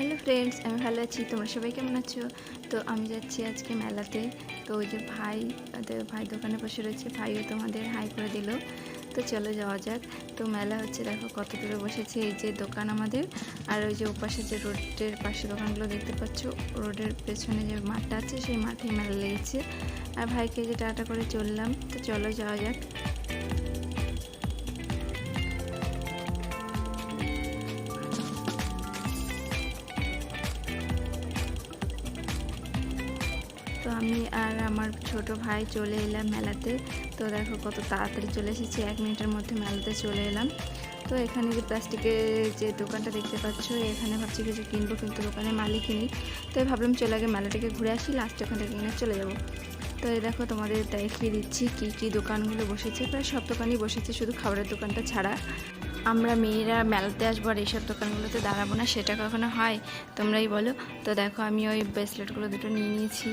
Hello friends, আমি ভালো আছি। তোমরা সবাই কেমন আছো? তো আমি যাচ্ছি আজকে মেলাতে। তো ওই যে ভাই দোকানে বসে রয়েছে, ভাইও তোমাদের হাই করে দিল। তো চলো যাওয়া যাক। তো মেলা হচ্ছে, দেখো কত দূরে বসেছে। এই যে দোকান আমাদের, আর ওই যে ওপাশে যে রোডের পাশে দোকানগুলো দেখতে পাচ্ছ, রোডের পেছনে যে মাঠটা আছে সেই মাঠেই মেলা লেগেছে। আর ভাইকে যে টাটা করে চললাম। তো চলো যাওয়া যাক। তো আমি আর আমার ছোট ভাই চলে এলাম মেলাতে। তো দেখো কত তাড়াতাড়ি চলে এসেছি, 1 মিনিটের মধ্যে মেলাতে চলে এলাম। তো এখানে যে প্লাস্টিকের যে দোকানটা দেখতে পাচ্ছ, এখানে ভাবছি কিছু কিনবো, কিন্তু দোকানের মালিকই নেই। তো ভাবলাম চলে আগে মেলাটাকে ঘুরে আসি, লাস্টে ওখান থেকে কিনে চলে যাব। তো এই দেখো তোমাদের দেখিয়ে দিচ্ছি কী কী দোকানগুলো বসেছে। প্রায় সব দোকানই বসেছে, শুধু খাবারের দোকানটা ছাড়া। আমরা মেয়েরা মেলাতে আসবো আর এইসব দোকানগুলোতে দাঁড়াবো না, সেটা কখনো হয়? তোমরাই বলো। তো দেখো আমি ওই ব্রেসলেটগুলো দুটো নিয়ে নিয়েছি,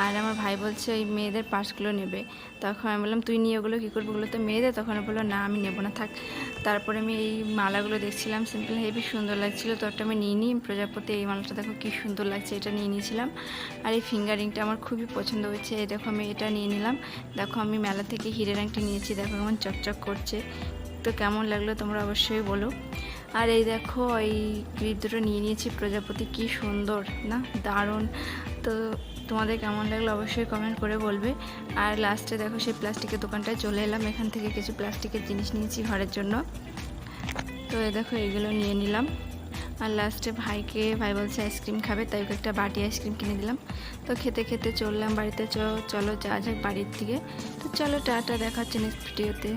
আর আমার ভাই বলছে ওই মেয়েদের পার্সগুলো নেবে। তখন আমি বললাম তুই নিয়ে ওগুলো কী করবো, ওগুলো তো মেয়েদের। তখন বললো না আমি নেবো না, থাক। তারপরে আমি এই মালাগুলো দেখছিলাম, সিম্পল হেভি সুন্দর লাগছিলো, তো একটা আমি নিয়ে নিই। প্রজাপতি এই মালাটা দেখো কী সুন্দর লাগছে, এটা নিয়ে নিয়েছিলাম। আর এই ফিঙ্গারিংটা আমার খুবই পছন্দ হয়েছে, এই দেখো আমি এটা নিয়ে নিলাম। দেখো আমি মেলা থেকে হিরের আংটি নিয়েছি, দেখো কেমন চকচক করছে। তো কেমন লাগলো তোমরা অবশ্যই বলো। আর এই দেখো এই ক্লিপ দুটো নিয়ে নিয়েছি প্রজাপতি, কি সুন্দর না, দারুণ। তো তোমাদের কেমন লাগলো অবশ্যই কমেন্ট করে বলবে। আর লাস্টে দেখো সেই প্লাস্টিকের দোকানটায় চলে এলাম, এখান থেকে কিছু প্লাস্টিকের জিনিস নিয়েছি ঘরের জন্য। তো এই দেখো এইগুলো নিয়ে নিলাম। আর লাস্টে ভাই বলছে আইসক্রিম খাবে, তাই ওকে একটা বাটি আইসক্রিম কিনে দিলাম। তো খেতে খেতে চললাম বাড়িতে। চলো যাওয়া যাক বাড়ির দিকে। তো চলো টাটা, দেখা হচ্ছে নেক্সট ভিডিওতে।